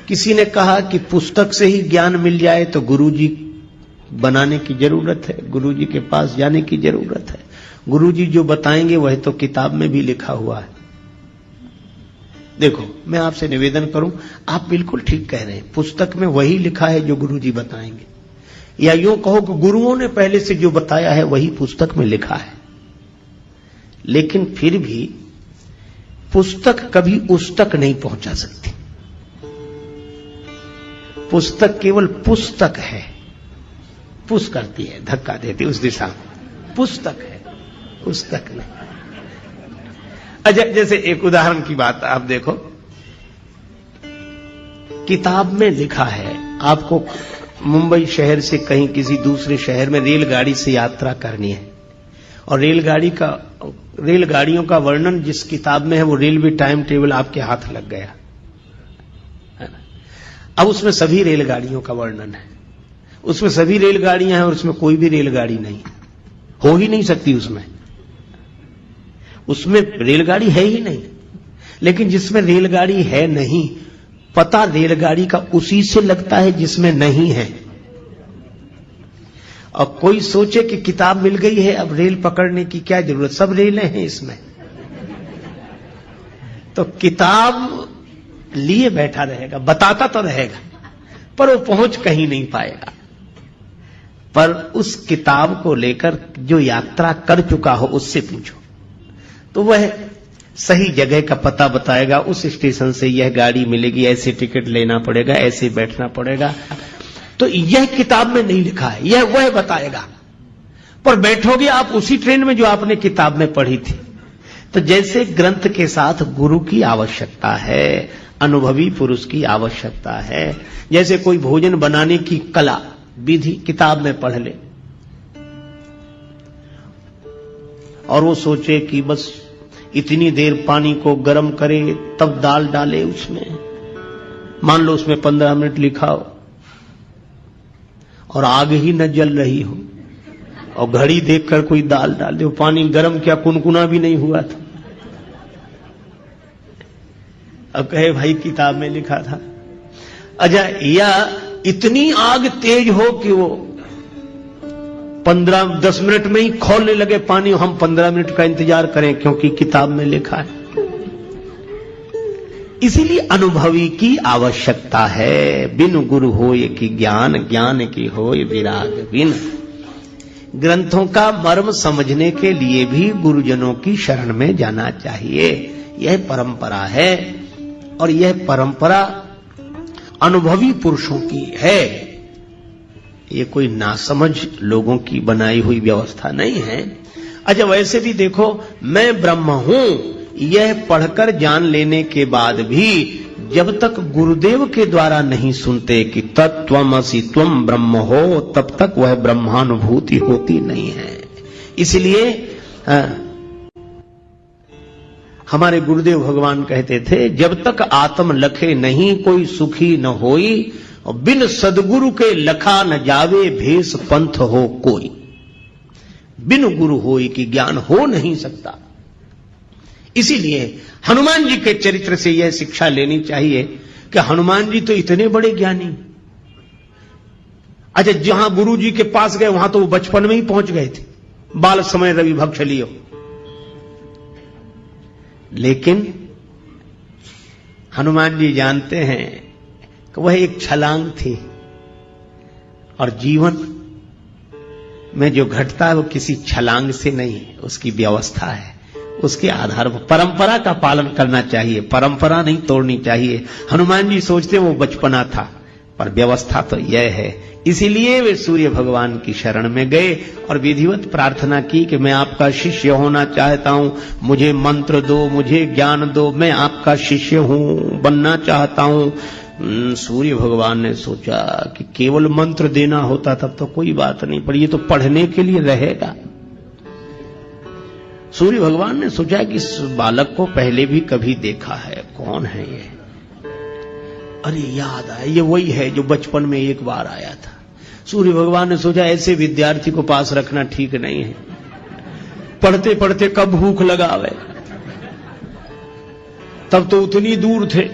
किसी ने कहा कि पुस्तक से ही ज्ञान मिल जाए तो गुरुजी बनाने की जरूरत है, गुरुजी के पास जाने की जरूरत है। गुरुजी जो बताएंगे वह तो किताब में भी लिखा हुआ है। देखो, मैं आपसे निवेदन करूं, आप बिल्कुल ठीक कह रहे हैं, पुस्तक में वही लिखा है जो गुरुजी बताएंगे, या यूं कहो कि गुरुओं ने पहले से जो बताया है वही पुस्तक में लिखा है। लेकिन फिर भी पुस्तक कभी उस तक नहीं पहुंचा सकती। पुस्तक केवल पुस्तक है, पुश करती है, धक्का देती उस दिशा में, पुस्तक है, पुस्तक नहीं। अच्छा, जैसे एक उदाहरण की बात आप देखो, किताब में लिखा है आपको मुंबई शहर से कहीं किसी दूसरे शहर में रेलगाड़ी से यात्रा करनी है, और रेलगाड़ियों का वर्णन जिस किताब में है वो रेलवे टाइम टेबल आपके हाथ लग गया है ना। अब उसमें सभी रेलगाड़ियों का वर्णन है, उसमें सभी रेलगाड़ियां हैं और उसमें कोई भी रेलगाड़ी नहीं, हो ही नहीं सकती उसमें रेलगाड़ी है ही नहीं। लेकिन जिसमें रेलगाड़ी है नहीं, पता रेलगाड़ी का उसी से लगता है जिसमें नहीं है। और कोई सोचे कि किताब मिल गई है, अब रेल पकड़ने की क्या जरूरत, सब रेलें हैं इसमें। तो किताब लिए बैठा रहेगा, बताता तो रहेगा, पर वो पहुंच कहीं नहीं पाएगा। पर उस किताब को लेकर जो यात्रा कर चुका हो उससे पूछो तो वह सही जगह का पता बताएगा। उस स्टेशन से यह गाड़ी मिलेगी, ऐसे टिकट लेना पड़ेगा, ऐसे बैठना पड़ेगा। तो यह किताब में नहीं लिखा है, यह वह बताएगा। पर बैठोगे आप उसी ट्रेन में जो आपने किताब में पढ़ी थी। तो जैसे ग्रंथ के साथ गुरु की आवश्यकता है, अनुभवी पुरुष की आवश्यकता है। जैसे कोई भोजन बनाने की कला विधि किताब में पढ़ ले और वो सोचे कि बस इतनी देर पानी को गर्म करे तब दाल डाले उसमें, मान लो उसमें 15 मिनट लिखा हो और आग ही न जल रही हो और घड़ी देखकर कोई दाल डाल दे, पानी गर्म क्या कुनकुना भी नहीं हुआ था। अब कहे भाई किताब में लिखा था। अच्छा, या इतनी आग तेज हो कि वो 15-10 मिनट में ही खौलने लगे पानी, हम 15 मिनट का इंतजार करें क्योंकि किताब में लिखा है। इसीलिए अनुभवी की आवश्यकता है। बिन गुरु होय कि ज्ञान, ज्ञान की होय विराग बिन। ग्रंथों का मर्म समझने के लिए भी गुरुजनों की शरण में जाना चाहिए। यह परंपरा है और यह परंपरा अनुभवी पुरुषों की है। ये कोई नासमझ लोगों की बनाई हुई व्यवस्था नहीं है। अच्छा, वैसे भी देखो, मैं ब्रह्म हूं यह पढ़कर जान लेने के बाद भी जब तक गुरुदेव के द्वारा नहीं सुनते कि तत्त्वमसि त्वं ब्रह्म हो, तब तक वह ब्रह्मानुभूति होती नहीं है। इसलिए हमारे गुरुदेव भगवान कहते थे, जब तक आत्म लखे नहीं कोई सुखी न होई, और बिन सदगुरु के लखा न जावे भेष पंथ हो कोई। बिन गुरु होई कि ज्ञान हो नहीं सकता। इसीलिए हनुमान जी के चरित्र से यह शिक्षा लेनी चाहिए कि हनुमान जी तो इतने बड़े ज्ञानी। अच्छा, जहां गुरु जी के पास गए वहां तो वो बचपन में ही पहुंच गए थे, बाल समय रवि भक्ष लियो। लेकिन हनुमान जी जानते हैं कि वह एक छलांग थी और जीवन में जो घटता है वो किसी छलांग से नहीं है, उसकी व्यवस्था है। उसके आधार पर परंपरा का पालन करना चाहिए, परंपरा नहीं तोड़नी चाहिए। हनुमान जी सोचते वो बचपना था, पर व्यवस्था तो यह है। इसीलिए वे सूर्य भगवान की शरण में गए और विधिवत प्रार्थना की कि मैं आपका शिष्य होना चाहता हूं, मुझे मंत्र दो, मुझे ज्ञान दो, मैं आपका शिष्य हूं, बनना चाहता हूं। सूर्य भगवान ने सोचा कि केवल मंत्र देना होता तब तो कोई बात नहीं, पर ये तो पढ़ने के लिए रहेगा। सूर्य भगवान ने सोचा कि इस बालक को पहले भी कभी देखा है, कौन है ये? अरे याद आया, ये वही है जो बचपन में एक बार आया था। सूर्य भगवान ने सोचा ऐसे विद्यार्थी को पास रखना ठीक नहीं है, पढ़ते पढ़ते कब भूख लगावे। तब तो उतनी दूर थे,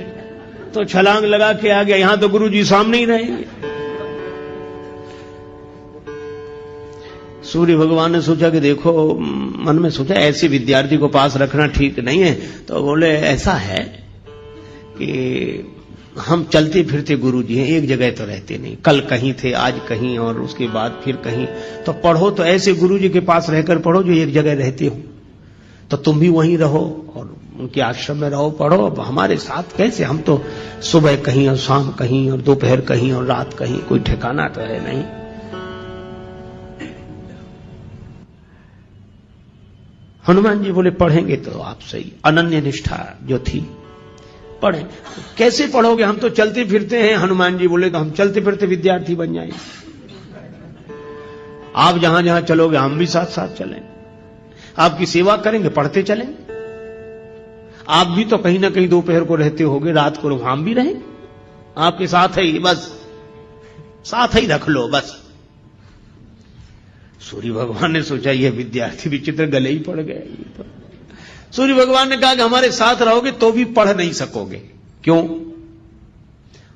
तो छलांग लगा के आ गया, यहां तो गुरुजी सामने ही रहेंगे। सूर्य भगवान ने सोचा कि देखो, मन में सोचा ऐसे विद्यार्थी को पास रखना ठीक नहीं है। तो बोले ऐसा है कि हम चलते फिरते गुरुजी हैं, एक जगह तो रहते नहीं, कल कहीं थे, आज कहीं, और उसके बाद फिर कहीं। तो पढ़ो तो ऐसे गुरुजी के पास रहकर पढ़ो जो एक जगह रहते हो। तो तुम भी वहीं रहो और उनके आश्रम में रहो, पढ़ो। अब हमारे साथ कैसे, हम तो सुबह कहीं और शाम कहीं और दोपहर कहीं और रात कहीं, कोई ठिकाना तो है नहीं। हनुमान जी बोले पढ़ेंगे तो आप सही। अनन्य निष्ठा जो थी, पढ़े। कैसे पढ़ोगे, हम तो चलते फिरते हैं। हनुमान जी बोले तो हम चलते फिरते विद्यार्थी बन जाएंगे, आप जहां जहां चलोगे हम भी साथ साथ चलेंगे, आपकी सेवा करेंगे, पढ़ते चलेंगे। आप भी तो कहीं ना कहीं दोपहर को रहते होगे, रात को हम भी रहेंगे, आपके साथ ही, बस साथ ही रख लो बस। सूर्य भगवान ने सोचा यह विद्यार्थी विचित्र, गले ही पड़ गए। तो सूर्य भगवान ने कहा कि हमारे साथ रहोगे तो भी पढ़ नहीं सकोगे। क्यों?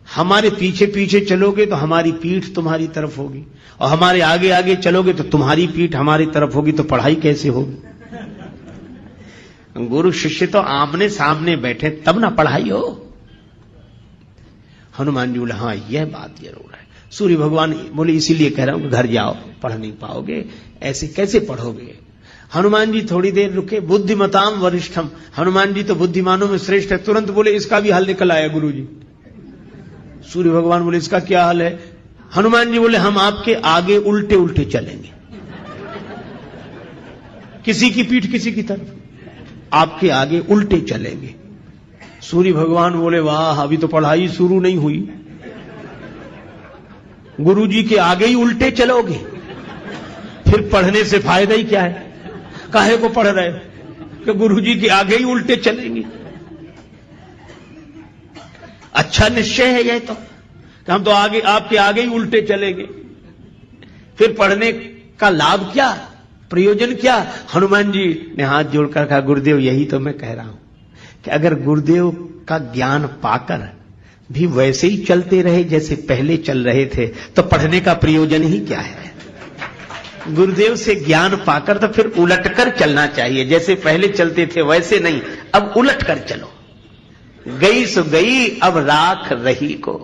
हमारे पीछे पीछे चलोगे तो हमारी पीठ तुम्हारी तरफ होगी, और हमारे आगे आगे चलोगे तो तुम्हारी पीठ हमारी तरफ होगी, तो पढ़ाई कैसे होगी? गुरु शिष्य तो आमने सामने बैठे तब ना पढ़ाई हो। हनुमान जी बोले हाँ यह बात जरूर है। सूर्य भगवान बोले इसीलिए कह रहा हूं कि घर जाओ, पढ़ नहीं पाओगे, ऐसे कैसे पढ़ोगे? हनुमान जी थोड़ी देर रुके। बुद्धिमताम वरिष्ठम, हनुमान जी तो बुद्धिमानों में श्रेष्ठ है। तुरंत बोले इसका भी हल निकल आया गुरुजी। सूर्य भगवान बोले इसका क्या हल है? हनुमान जी बोले हम आपके आगे उल्टे उल्टे चलेंगे, किसी की पीठ किसी की तरफ, आपके आगे उल्टे चलेंगे। सूर्य भगवान बोले वाह, अभी तो पढ़ाई शुरू नहीं हुई, गुरुजी के आगे ही उल्टे चलोगे, फिर पढ़ने से फायदा ही क्या है? काहे को पढ़ रहे कि गुरुजी के आगे ही उल्टे चलेंगे? अच्छा निश्चय है यह तो, कि हम तो आगे आपके आगे ही उल्टे चलेंगे, फिर पढ़ने का लाभ क्या, प्रयोजन क्या? हनुमान जी ने हाथ जोड़कर कहा गुरुदेव यही तो मैं कह रहा हूं कि अगर गुरुदेव का ज्ञान पाकर भी वैसे ही चलते रहे जैसे पहले चल रहे थे तो पढ़ने का प्रयोजन ही क्या है? गुरुदेव से ज्ञान पाकर तो फिर उलटकर चलना चाहिए, जैसे पहले चलते थे वैसे नहीं, अब उलट कर चलो। गई सो गई अब राख रही को,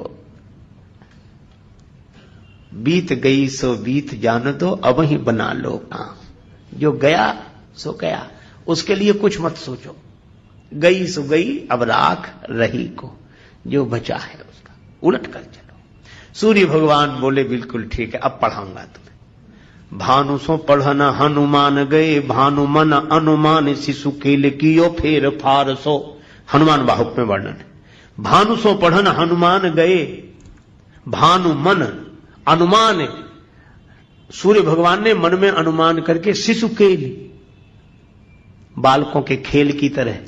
बीत गई सो बीत जान दो अब ही बना लो काम। जो गया सो गया, उसके लिए कुछ मत सोचो। गई सो गई अब राख रही को, जो बचा है उसका उलट कर चलो। सूर्य भगवान बोले बिल्कुल ठीक है, अब पढ़ाऊंगा तुम्हें। भानु सो पढ़न हनुमान गए, भानु मन अनुमान शिशु केल कियो फेर फार सो। हनुमान बाहुक में वर्णन है। भानु सो पढ़न हनुमान गए, भानु मन अनुमान, सूर्य भगवान ने मन में अनुमान करके शिशु केल, बालकों के खेल की तरह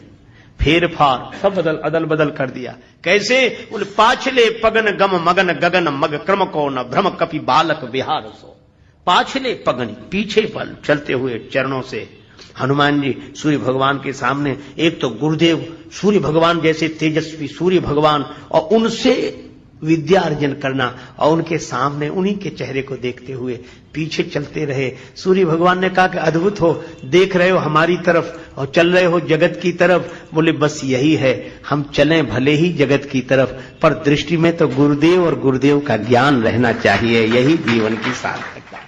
फेर फार सब अदल बदल कर दिया। कैसे? बोले पाछले पगन गम मगन गगन मग क्रम को न भ्रम कपि बालक विहार सो। पाछले पगन, पीछे पल चलते हुए चरणों से हनुमान जी सूर्य भगवान के सामने, एक तो गुरुदेव सूर्य भगवान जैसे तेजस्वी सूर्य भगवान, और उनसे विद्या अर्जन करना, और उनके सामने उन्हीं के चेहरे को देखते हुए पीछे चलते रहे। सूर्य भगवान ने कहा कि अद्भुत हो, देख रहे हो हमारी तरफ और चल रहे हो जगत की तरफ। बोले बस यही है, हम चलें भले ही जगत की तरफ, पर दृष्टि में तो गुरुदेव और गुरुदेव का ज्ञान रहना चाहिए, यही जीवन की सार्थकता।